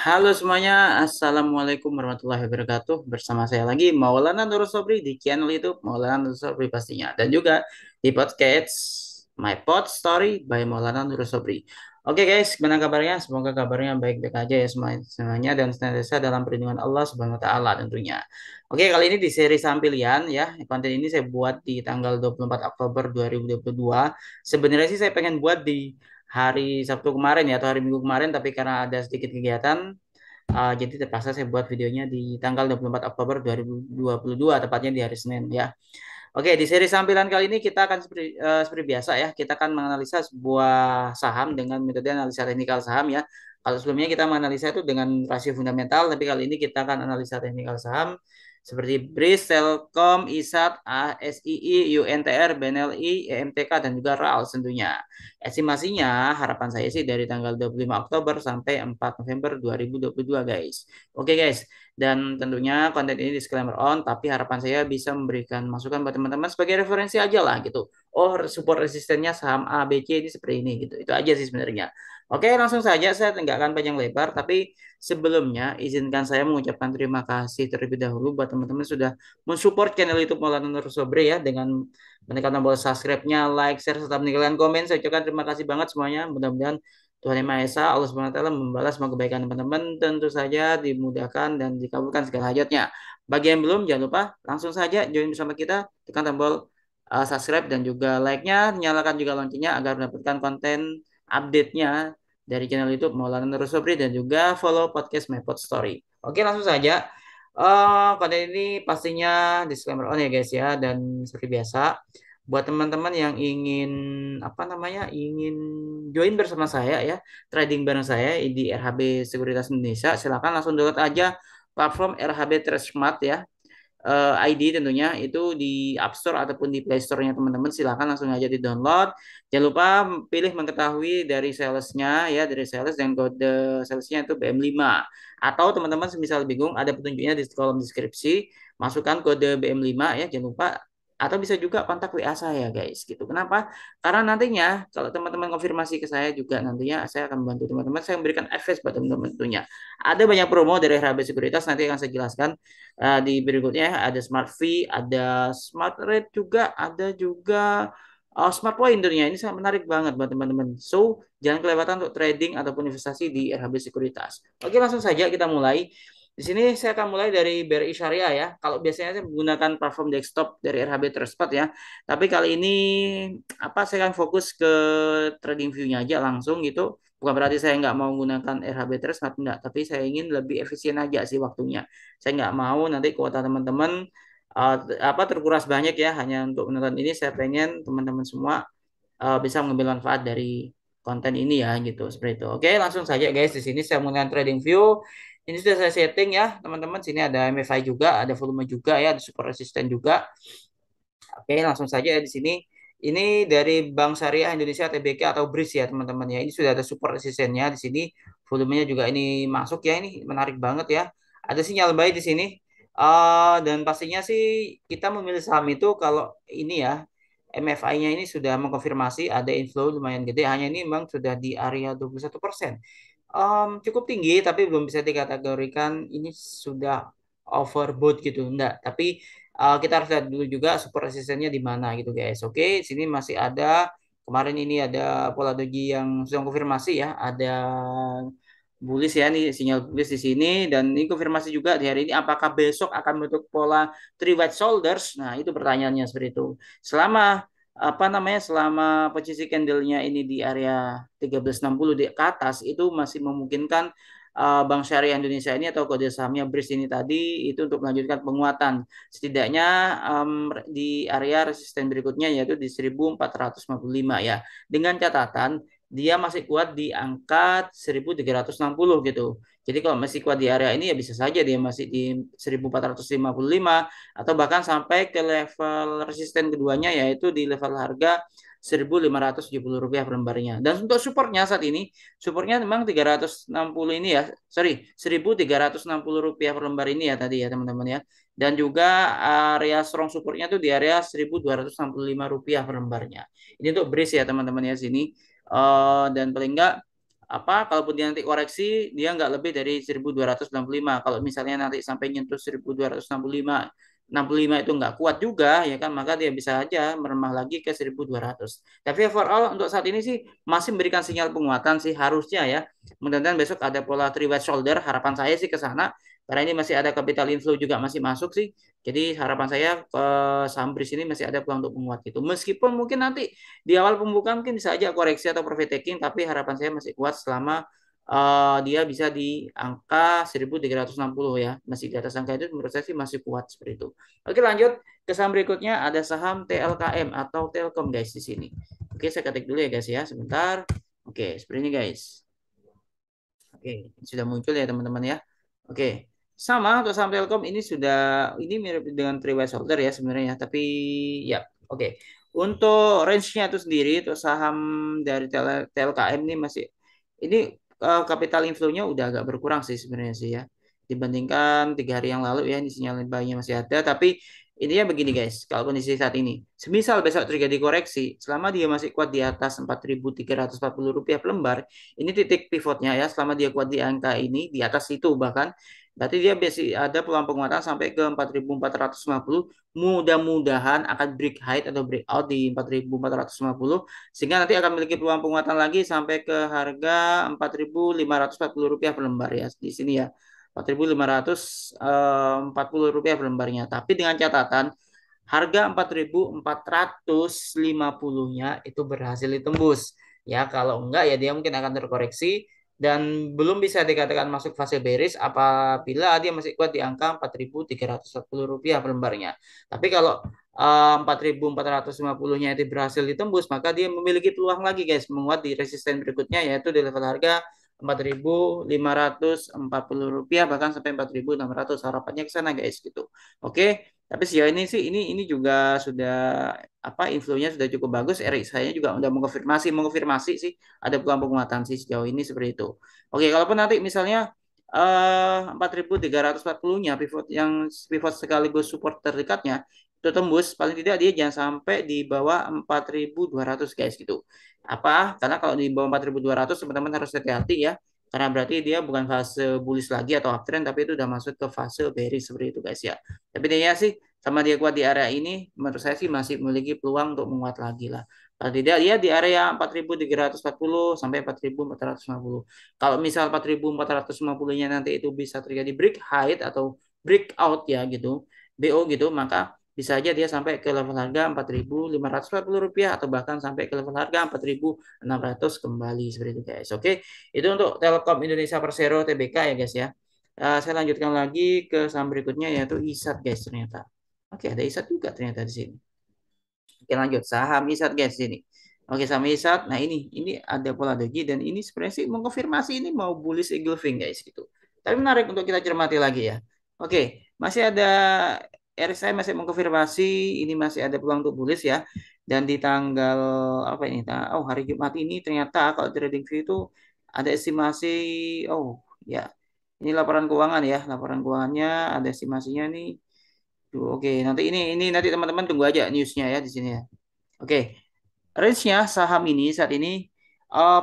Halo semuanya, Assalamualaikum warahmatullahi wabarakatuh. Bersama saya lagi Maulana Nur Sobri di channel YouTube Maulana Nur Sobri pastinya, dan juga di podcast My Pod Story by Maulana Nur Sobri. Oke guys, gimana kabarnya? Semoga kabarnya baik-baik aja ya semuanya dan senantiasa dalam perlindungan Allah Subhanahu wa taala tentunya. Oke, kali ini di seri Sampilian ya. Konten ini saya buat di tanggal 24 Oktober 2022. Sebenarnya sih saya pengen buat di hari Sabtu kemarin ya atau hari Minggu kemarin, tapi karena ada sedikit kegiatan, jadi terpaksa saya buat videonya di tanggal 24 Oktober 2022, tepatnya di hari Senin ya. Oke, di seri sampilan kali ini kita akan seperti biasa ya, kita akan menganalisa sebuah saham dengan metode analisa teknikal saham ya. Kalau sebelumnya kita menganalisa itu dengan rasio fundamental, tapi kali ini kita akan analisa teknikal saham seperti BRIS, Telkom, ISAT, ASII, UNTR, BNLI, EMTK, dan juga RAL tentunya. Estimasinya harapan saya sih dari tanggal 25 Oktober sampai 4 November 2022 guys. Oke guys, dan tentunya konten ini disclaimer on, tapi harapan saya bisa memberikan masukan buat teman-teman sebagai referensi aja lah gitu. Oh, support resistennya saham A, B, C ini seperti ini gitu. Itu aja sih sebenarnya. Oke, langsung saja, saya nggak akan panjang lebar, tapi sebelumnya izinkan saya mengucapkan terima kasih terlebih dahulu buat teman-teman sudah mensupport channel YouTube Maulana Nur Sobri ya, dengan menekan tombol subscribe-nya, like, share, serta meninggalkan komen. Saya ucapkan terima kasih banget semuanya. Mudah-mudahan Tuhan Yang Maha Esa, Allah Subhanahu wa taala membalas semua kebaikan teman-teman, tentu saja dimudahkan dan dikabulkan segala hajatnya. Bagi yang belum, jangan lupa langsung saja join bersama kita, tekan tombol subscribe dan juga like-nya, nyalakan juga loncengnya agar mendapatkan konten update-nya dari channel YouTube Maulana Nur Sobri, dan juga follow podcast MyPod Story. Oke, langsung saja. Konten ini pastinya disclaimer on ya guys ya, dan seperti biasa buat teman-teman yang ingin ingin join bersama saya ya, trading bareng saya di RHB Sekuritas Indonesia, silakan langsung download aja platform RHB Trade Smart ya. ID tentunya itu di App Store ataupun di Play Store-nya teman-teman, silakan langsung aja di download. Jangan lupa pilih mengetahui dari salesnya ya, dari sales, dan kode salesnya itu BM5. Atau teman-teman misal bingung, ada petunjuknya di kolom deskripsi, masukkan kode BM5 ya, jangan lupa. Atau bisa juga kontak WA saya guys gitu. Kenapa? Karena nantinya kalau teman-teman konfirmasi ke saya juga, nantinya saya akan membantu teman-teman, saya memberikan advice buat teman-teman tentunya. Ada banyak promo dari RHB Sekuritas, nanti akan saya jelaskan di berikutnya. Ada Smart Fee, ada Smart Rate juga, ada juga Smart Point tentunya. Ini sangat menarik banget buat teman-teman. So, jangan kelewatan untuk trading ataupun investasi di RHB Sekuritas. Oke, langsung saja kita mulai. Di sini saya akan mulai dari BRI Syariah ya. Kalau biasanya saya menggunakan platform desktop dari RHB Trustpad ya. Tapi kali ini saya akan fokus ke trading view-nya aja langsung gitu. Bukan berarti saya nggak mau menggunakan RHB Trustpad, enggak. Tapi saya ingin lebih efisien aja sih waktunya. Saya nggak mau nanti kuota teman-teman terkuras banyak ya hanya untuk menonton ini. Saya pengen teman-teman semua bisa mengambil manfaat dari konten ini ya gitu, seperti itu. Oke, langsung saja guys, di sini saya menggunakan trading view. Ini sudah saya setting ya teman-teman. Sini ada MFI juga, ada volume juga ya, ada support resisten juga. Oke, langsung saja ya di sini. Ini dari Bank Syariah Indonesia TBK atau BRIS ya teman-teman ya. Ini sudah ada support resistennya di sini. Volumenya juga ini masuk ya. Ini menarik banget ya. Ada sinyal buy di sini. Dan pastinya sih kita memilih saham itu kalau ini ya, MFI-nya ini sudah mengkonfirmasi ada inflow lumayan gede. Hanya ini memang sudah di area 21%. Cukup tinggi tapi belum bisa dikategorikan ini sudah overbought gitu. Enggak, tapi kita harus lihat dulu juga support resistennya di mana gitu guys. Oke, sini masih ada, kemarin ini ada pola doji yang sudah konfirmasi ya, ada bullish ya, nih sinyal bullish di sini, dan ini konfirmasi juga di hari ini. Apakah besok akan bentuk pola three white shoulders? Nah, itu pertanyaannya seperti itu. Selama posisi candlenya ini di area 1360 di ke atas, itu masih memungkinkan Bank Syariah Indonesia ini atau kode sahamnya BRIS ini tadi itu untuk melanjutkan penguatan setidaknya di area resisten berikutnya, yaitu di 1455 ya, dengan catatan dia masih kuat di angka 1360 gitu. Jadi kalau masih kuat di area ini ya bisa saja dia masih di 1455, atau bahkan sampai ke level resisten keduanya, yaitu di level harga Rp1.570 per lembarnya. Dan untuk supportnya saat ini, supportnya memang 360 ini ya, sorry, Rp1.360 per lembar ini ya tadi ya teman-teman ya. Dan juga area strong supportnya tuh di area Rp1.265 per lembarnya. Ini untuk brace ya teman-teman ya sini. Dan paling enggak kalaupun dia nanti koreksi dia nggak lebih dari 1265. Kalau misalnya nanti sampai nyentuh 1265 itu nggak kuat juga ya kan, maka dia bisa aja melemah lagi ke 1200. Tapi overall untuk saat ini sih masih memberikan sinyal penguatan sih harusnya ya. Mudah-mudahan besok ada pola three weight shoulder, harapan saya sih ke sana karena ini masih ada capital inflow juga masih masuk sih. Jadi harapan saya ke saham BRIS ini masih ada peluang untuk menguat gitu. Meskipun mungkin nanti di awal pembukaan mungkin bisa aja koreksi atau profit taking, tapi harapan saya masih kuat selama dia bisa di angka 1360 ya. Masih di atas angka itu menurut saya sih masih kuat seperti itu. Oke, lanjut ke saham berikutnya, ada saham TLKM atau Telkom guys di sini. Oke, saya ketik dulu ya guys ya, sebentar. Oke, seperti ini guys. Oke, sudah muncul ya teman-teman ya. Oke, sama untuk saham Telkom ini mirip dengan three way shoulder ya sebenarnya, tapi ya oke. Untuk range-nya itu sendiri untuk saham dari TLKM ini capital inflow-nya udah agak berkurang sih sebenarnya sih ya. Dibandingkan 3 hari yang lalu ya, ini sinyal buy-nya masih ada, tapi intinya begini guys, kalau kondisi saat ini, semisal besok terjadi koreksi, selama dia masih kuat di atas 4.340 rupiah per lembar, ini titik pivotnya ya, selama dia kuat di angka ini, di atas itu bahkan, berarti dia masih ada peluang penguatan sampai ke 4.450. Mudah-mudahan akan break high atau break out di 4.450, sehingga nanti akan memiliki peluang penguatan lagi sampai ke harga 4.540 rupiah per lembar ya, di sini ya. 4.540 rupiah per lembarnya. Tapi dengan catatan harga 4.450-nya itu berhasil ditembus. Ya, kalau enggak ya dia mungkin akan terkoreksi dan belum bisa dikatakan masuk fase bearish apabila dia masih kuat di angka 4.340 rupiah per lembarnya. Tapi kalau 4.450-nya itu berhasil ditembus, maka dia memiliki peluang lagi guys menguat di resisten berikutnya, yaitu di level harga 4.540 rupiah bahkan sampai 4.600, harapannya ke sana guys gitu. Oke, tapi sejauh ini sih ini juga sudah inflow-nya sudah cukup bagus. RSI-nya juga udah mengonfirmasi sih ada peluang penguatan sih sejauh ini seperti itu. Oke, kalaupun nanti misalnya 4.340-nya pivot sekaligus support terdekatnya itu tembus, paling tidak dia jangan sampai di bawah 4.200 guys gitu. Karena kalau di bawah 4.200 teman-teman harus hati-hati ya. Karena berarti dia bukan fase bullish lagi atau uptrend, tapi itu udah masuk ke fase bearish seperti itu guys ya. Tapi dia sih sama dia kuat di area ini, menurut saya sih masih memiliki peluang untuk menguat lagi lah. Kalau tidak dia di area 4.340 sampai 4.450. Kalau misal 4.450-nya nanti itu bisa terjadi break high atau breakout ya gitu, BO gitu, maka bisa aja dia sampai ke level harga 4.540 rupiah atau bahkan sampai ke level harga 4.600 kembali seperti itu guys. Oke, itu untuk Telkom Indonesia Persero TBK ya guys ya. Saya lanjutkan lagi ke saham berikutnya yaitu ISAT guys ternyata. Oke, ada ISAT juga ternyata di sini. Oke, lanjut saham ISAT guys sini. Oke, saham ISAT. Nah, ini ada pola doji dan ini sebenarnya sih mengkonfirmasi ini mau bullish engulfing guys gitu. Tapi menarik untuk kita cermati lagi ya. Oke, masih ada RSI masih mengkonfirmasi ini masih ada peluang untuk bullish ya. Dan di tanggal apa ini? Oh, hari Jumat ini ternyata kalau trading view itu ada estimasi, oh ya. Ini laporan keuangan ya. Laporan keuangannya ada estimasinya nih. Oke, nanti ini nanti teman-teman tunggu aja newsnya ya di sini ya. Oke, range-nya saham ini saat ini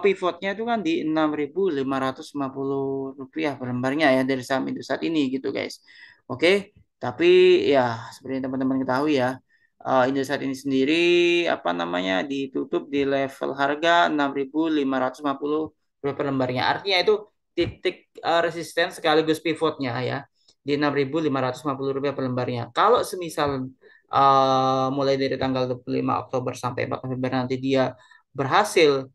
pivotnya itu kan di 6.550 rupiah per lembarnya ya dari saham itu saat ini gitu guys. Oke, tapi ya seperti yang teman-teman ketahui ya, Indosat ini sendiri ditutup di level harga 6.550 rupiah per lembarnya. Artinya itu titik resisten sekaligus pivotnya ya di 6.550 rupiah per lembarnya. Kalau semisal mulai dari tanggal 25 Oktober sampai 4 November nanti dia berhasil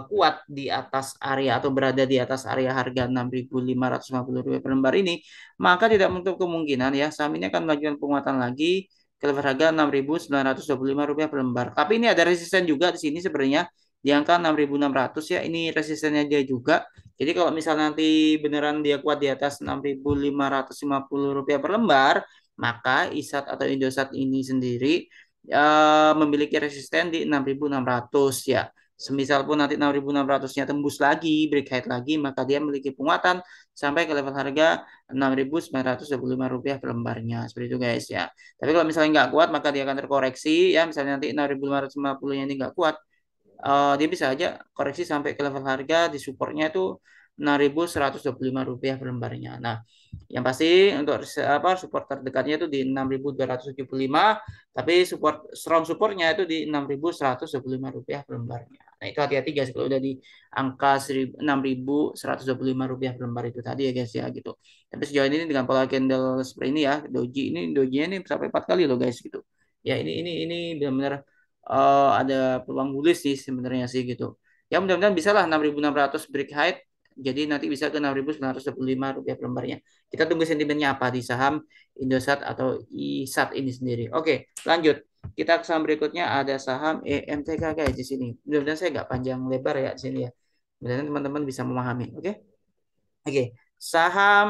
kuat di atas area atau berada di atas area harga 6.550 rupiah per lembar ini, maka tidak menutup kemungkinan ya saham ini akan melakukan penguatan lagi ke level harga 6.925 rupiah per lembar. Tapi ini ada resisten juga di sini sebenarnya di angka 6.600 ya. Ini resistennya dia juga. Jadi kalau misalnya nanti beneran dia kuat di atas 6.550 rupiah per lembar, maka ISAT atau Indosat ini sendiri memiliki resisten di 6.600 ya. Semisal pun nanti 6.600-nya tembus lagi, break high lagi, maka dia memiliki penguatan sampai ke level harga 6.925 rupiah per lembarnya. Seperti itu guys ya. Tapi kalau misalnya nggak kuat, maka dia akan terkoreksi ya. Misalnya nanti 6.550-nya ini nggak kuat, dia bisa aja koreksi sampai ke level harga di supportnya itu Rp6.125 per lembarnya. Nah, yang pasti untuk support terdekatnya itu di 6.275, tapi strong supportnya itu di Rp6.125 per lembarnya. Nah, itu hati-hati guys kalau udah di angka Rp6.125 per lembar itu tadi ya guys ya gitu. Tapi sejauh ini dengan pola candle seperti ini ya, doji ini sampai 4 kali loh guys gitu. Ya ini benar-benar ada peluang bullish sih sebenarnya sih gitu. Ya mudah-mudahan bisa lah 6.600 break height. Jadi nanti bisa ke Rp6.925 per lembarnya. Kita tunggu sentimennya apa di saham Indosat atau ISAT ini sendiri. Oke, lanjut. Kita ke saham berikutnya ada saham EMTK guys di sini. Mudah-mudahan saya nggak panjang lebar ya di sini ya. Mudah-mudahan teman-teman bisa memahami. Oke. Oke, saham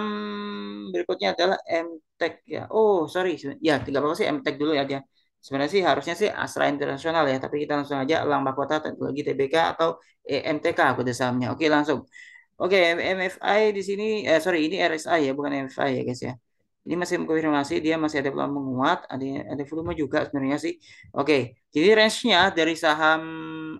berikutnya adalah MTEK ya. Oh, sorry. Ya, tidak apa-apa sih MTEK dulu ya dia. Sebenarnya sih harusnya sih Astra Internasional ya, tapi kita langsung aja Elang Mahkota Teknologi TBK atau EMTK kode sahamnya. Oke, langsung. Oke, MFI di sini sorry ini RSI ya, bukan MFI ya guys ya. Ini masih mengkonfirmasi dia masih ada peluang menguat, ada volume juga sebenarnya sih. Oke, jadi range-nya dari saham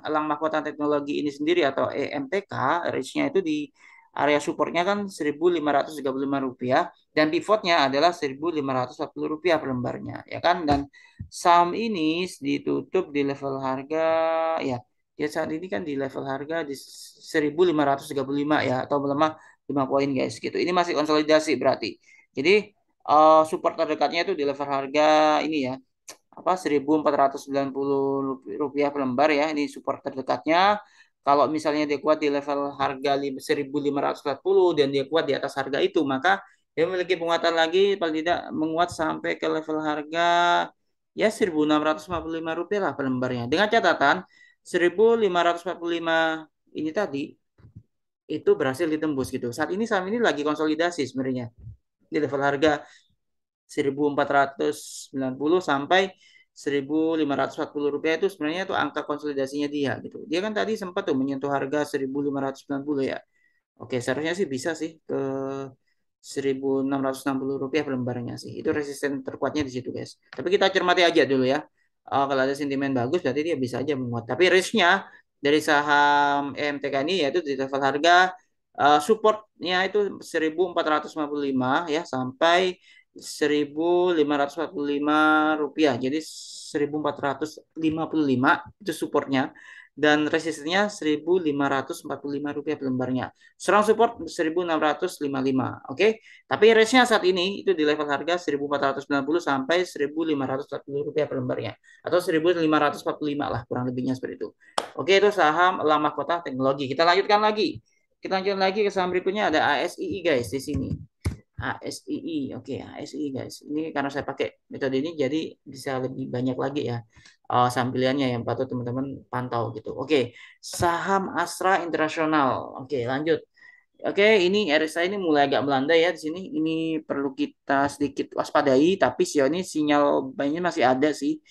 Elang Mahkota Teknologi ini sendiri atau EMTK, range-nya itu di area supportnya kan Rp1.535 dan pivotnya adalah Rp1.540 per lembarnya ya kan, dan saham ini ditutup di level harga ya, dia saat ini kan di level harga di 1.535 ya, atau melemah 5 poin guys gitu. Ini masih konsolidasi berarti. Jadi support terdekatnya itu di level harga ini ya, apa Rp1.490 per lembar ya, ini support terdekatnya. Kalau misalnya dia kuat di level harga 1.540 dan dia kuat di atas harga itu, maka dia memiliki penguatan lagi, paling tidak menguat sampai ke level harga ya Rp1.645 lah per lembarnya, dengan catatan 1.545 ini tadi itu berhasil ditembus gitu. Saat ini saham ini lagi konsolidasi sebenarnya di level harga 1.490 sampai Rp1.540 itu sebenarnya itu angka konsolidasinya dia gitu. Dia kan tadi sempat tuh menyentuh harga 1.590 ya. Oke, seharusnya sih bisa sih ke Rp1.660 per lembarnya sih. Itu resisten terkuatnya di situ, guys. Tapi kita cermati aja dulu ya. Kalau ada sentimen bagus, berarti dia bisa aja menguat. Tapi risknya dari saham EMTK ini yaitu di level harga supportnya itu 1.455 ya sampai Rp1.545. Jadi 1.455 itu supportnya dan resistennya Rp1.545 per lembarnya. Strong support 1.655. Oke. Tapi range-nya saat ini itu di level harga 1.490 sampai Rp1.540 per lembarnya. Atau 1.545 lah kurang lebihnya seperti itu. Oke, itu saham Elang Mahkota Teknologi. Kita lanjutkan lagi. Kita lanjutkan lagi ke saham berikutnya ada ASII guys di sini. ASII, oke ASII guys. Ini karena saya pakai metode ini jadi bisa lebih banyak lagi ya saham pilihannya yang patut teman-teman pantau gitu. Oke, saham Astra Internasional. Oke, lanjut. Oke, ini RSI ini mulai agak melanda ya di sini. Ini perlu kita sedikit waspadai, tapi sejauh ini sinyal buynya masih ada sih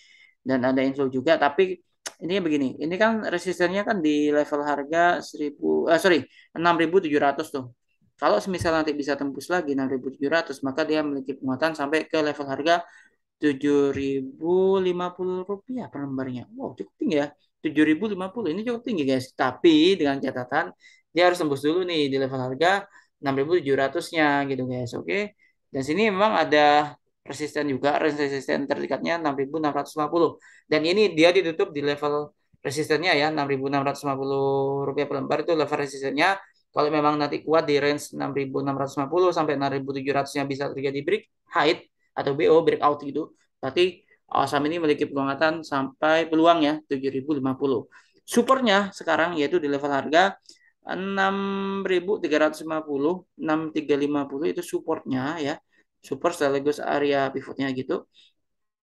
dan ada info juga. Tapi ini begini, ini kan resistennya kan di level harga 6.700 tuh. Kalau semisal nanti bisa tembus lagi 6.700, maka dia memiliki penguatan sampai ke level harga Rp7.050 per lembarnya. Wow, cukup tinggi ya. 7.050 ini cukup tinggi guys. Tapi dengan catatan dia harus tembus dulu nih di level harga 6.700-nya gitu guys. Oke. Dan sini memang ada resisten juga, resisten terdekatnya 6.650. Dan ini dia ditutup di level resistennya ya, Rp6.650 per lembar itu level resistennya. Kalau memang nanti kuat di range 6.650 sampai 6.700-nya bisa terjadi break height atau BO breakout gitu. Berarti saham ini memiliki penguatan sampai peluang ya 7.050. Supportnya sekarang yaitu di level harga 6.350, 6.350 itu supportnya ya. Support sekaligus area pivotnya gitu.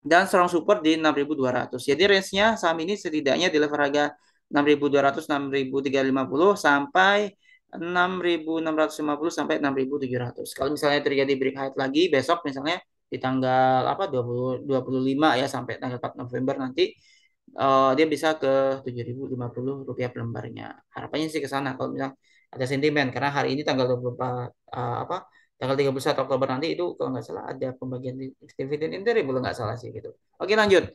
Dan strong support di 6.200. Jadi range-nya saham ini setidaknya di level harga 6.200, 6.350 sampai 6.650 sampai 6.700. Kalau misalnya terjadi break height lagi besok misalnya di tanggal apa 25 ya sampai tanggal 4 November nanti dia bisa ke Rp7.050 per lembarnya. Harapannya sih ke sana kalau misal ada sentimen karena hari ini tanggal 24 apa tanggal 31 Oktober nanti itu kalau nggak salah ada pembagian dividen interim kalau nggak salah sih gitu. Oke lanjut.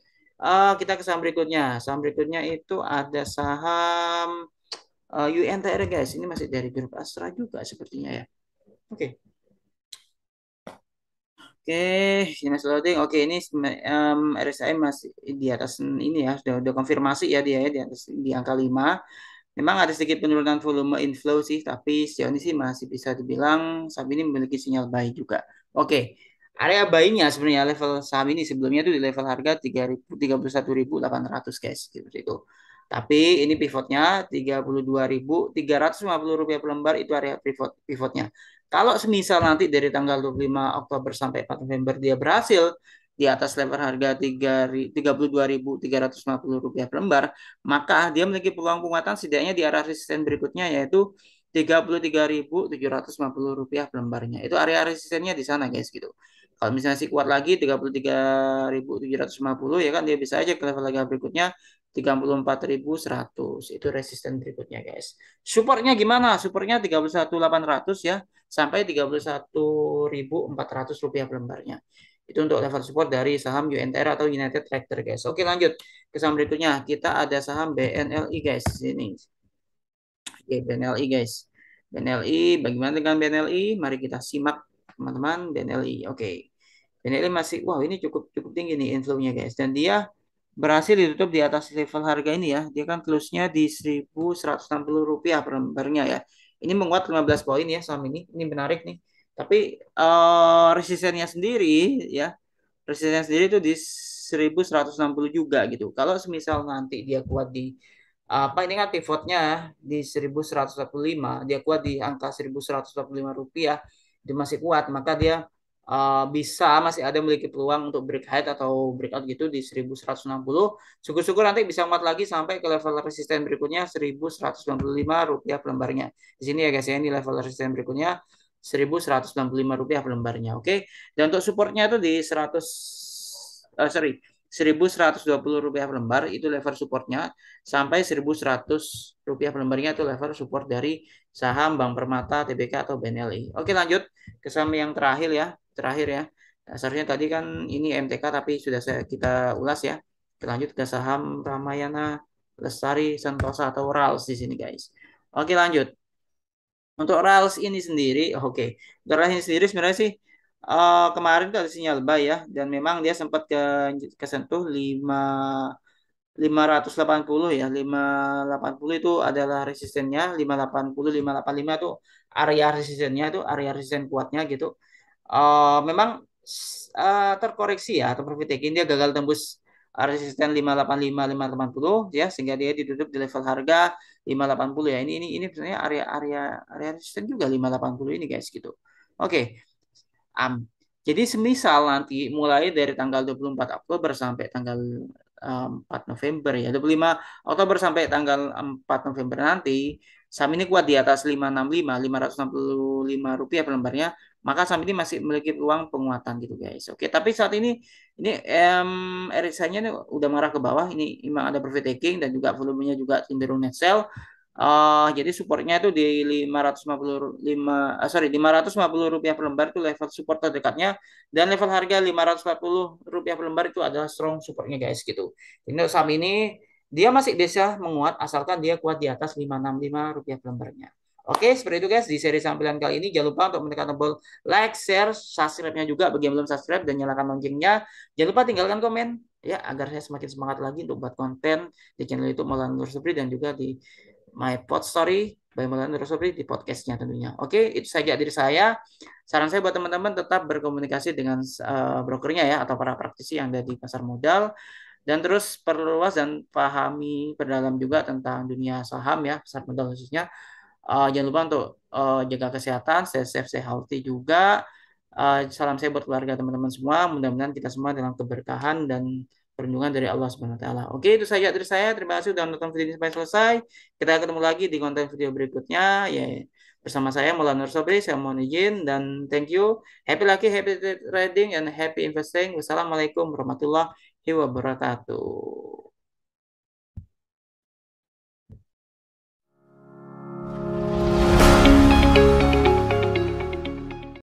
Kita ke saham berikutnya. Saham berikutnya itu ada saham UNTR guys. Ini masih dari grup Astra juga sepertinya ya. Oke. Oke, ini masih loading. Oke, ini RSI masih di atas ini ya, sudah konfirmasi ya dia ya di atas di angka 5. Memang ada sedikit penurunan volume inflow sih, tapi sejauh ini sih masih bisa dibilang saham ini memiliki sinyal buy juga. Oke, area buy-nya sebenarnya level saham ini sebelumnya itu di level harga 31.800 guys, seperti itu. Tapi ini pivotnya 32.350 rupiah per lembar itu area pivotnya. Kalau semisal nanti dari tanggal 25 Oktober sampai 4 November dia berhasil di atas level harga 32.350 rupiah per lembar, maka dia memiliki peluang penguatan setidaknya di arah resisten berikutnya yaitu 33.750 rupiah per lembarnya. Itu area resistennya di sana guys gitu. Kalau misalnya sih kuat lagi 33.750 ya kan dia bisa aja ke level harga berikutnya 34.100. Itu resisten berikutnya guys. Supportnya gimana? Supportnya 31.800 ya sampai 31.400 rupiah per lembarnya. Itu untuk level support dari saham UNTR atau United Tractor guys. Oke lanjut ke saham berikutnya. Kita ada saham BNLI guys. Sini. Oke, BNLI guys. BNLI, bagaimana dengan BNLI? Mari kita simak teman-teman BNLI. Oke. BNLI masih, wow ini cukup cukup tinggi nih inflow-nya guys. Dan dia berhasil ditutup di atas level harga ini ya. Dia kan close-nya di 1.160 rupiah per lembarnya ya. Ini menguat 15 poin ya saham ini. Ini menarik nih. Tapi resistennya sendiri ya, resistennya sendiri itu di 1.160 juga gitu. Kalau semisal nanti dia kuat di apa ini kan pivotnya di 1.145, dia kuat di angka 1.145 rupiah, dia masih kuat, maka dia bisa masih ada memiliki peluang untuk break high atau breakout gitu di 1.160. Syukur-syukur nanti bisa kuat lagi sampai ke level resisten berikutnya 1.195 rupiah per lembarnya. Di sini ya guys ya, ini level resisten berikutnya 1.195 rupiah per lembarnya. Oke. Dan untuk supportnya itu di 100 sorry 1.120 rupiah per lembar itu level supportnya sampai 1.100 rupiah per lembarnya itu level support dari saham Bank Permata, TBK atau BNLI. Oke lanjut ke saham yang terakhir ya, terakhir ya. Dasarnya tadi kan ini MTK tapi sudah kita ulas ya. Kita lanjut ke saham Ramayana, Lestari, Sentosa atau RALS di sini guys. Oke lanjut. Untuk Rails ini sendiri, oke. Untuk Rails ini sendiri sebenarnya sih kemarin tuh ada sinyal buy ya, dan memang dia sempat kesentuh 580 ya, 580 itu adalah resistennya, 580, 585 itu area resistennya itu area resisten kuatnya gitu. Memang terkoreksi ya atau profit taking dia gagal tembus resisten 585 580 ya sehingga dia ditutup di level harga 580 ya. Ini sebenarnya area resisten juga 580 ini guys gitu. Oke. Um, jadi semisal nanti mulai dari tanggal 24 Oktober sampai tanggal 4 November ya, 25 Oktober sampai tanggal 4 November nanti, saham ini kuat di atas 565, 565 rupiah per lembarnya, maka saham ini masih memiliki peluang penguatan gitu guys. Oke, tapi saat ini RSI-nya ini udah mengarah ke bawah, ini memang ada profit taking dan juga volumenya juga cenderung net sell. Jadi supportnya itu di 550 rupiah per lembar itu level support terdekatnya dan level harga 540 rupiah per lembar itu adalah strong supportnya guys gitu. Ini saham ini dia masih bisa menguat asalkan dia kuat di atas 565 rupiah per lembarnya. Oke, seperti itu guys di seri sampilan kali ini. Jangan lupa untuk menekan tombol like, share, subscribe-nya juga bagi yang belum subscribe dan nyalakan loncengnya. Jangan lupa tinggalkan komen ya agar saya semakin semangat lagi untuk buat konten di channel YouTube Maulana Nur Sobri dan juga di My Pod Story by Maulana Nur Sobri di podcastnya tentunya. Oke, itu saja dari saya. Saran saya buat teman-teman tetap berkomunikasi dengan brokernya ya atau para praktisi yang ada di pasar modal dan terus perluas dan pahami perdalam juga tentang dunia saham ya, pasar modal khususnya. Jangan lupa untuk jaga kesehatan, stay safe, stay healthy juga. Salam saya buat keluarga teman-teman semua. Mudah-mudahan kita semua dalam keberkahan dan perlindungan dari Allah Subhanahu wa taala. Oke, itu saja dari saya. Terima kasih sudah menonton video ini sampai selesai. Kita ketemu lagi di konten video berikutnya ya. Bersama saya Maulana Nur Sobri, saya mohon izin dan thank you. Happy lucky, happy trading and happy investing. Wassalamualaikum warahmatullahi wabarakatuh.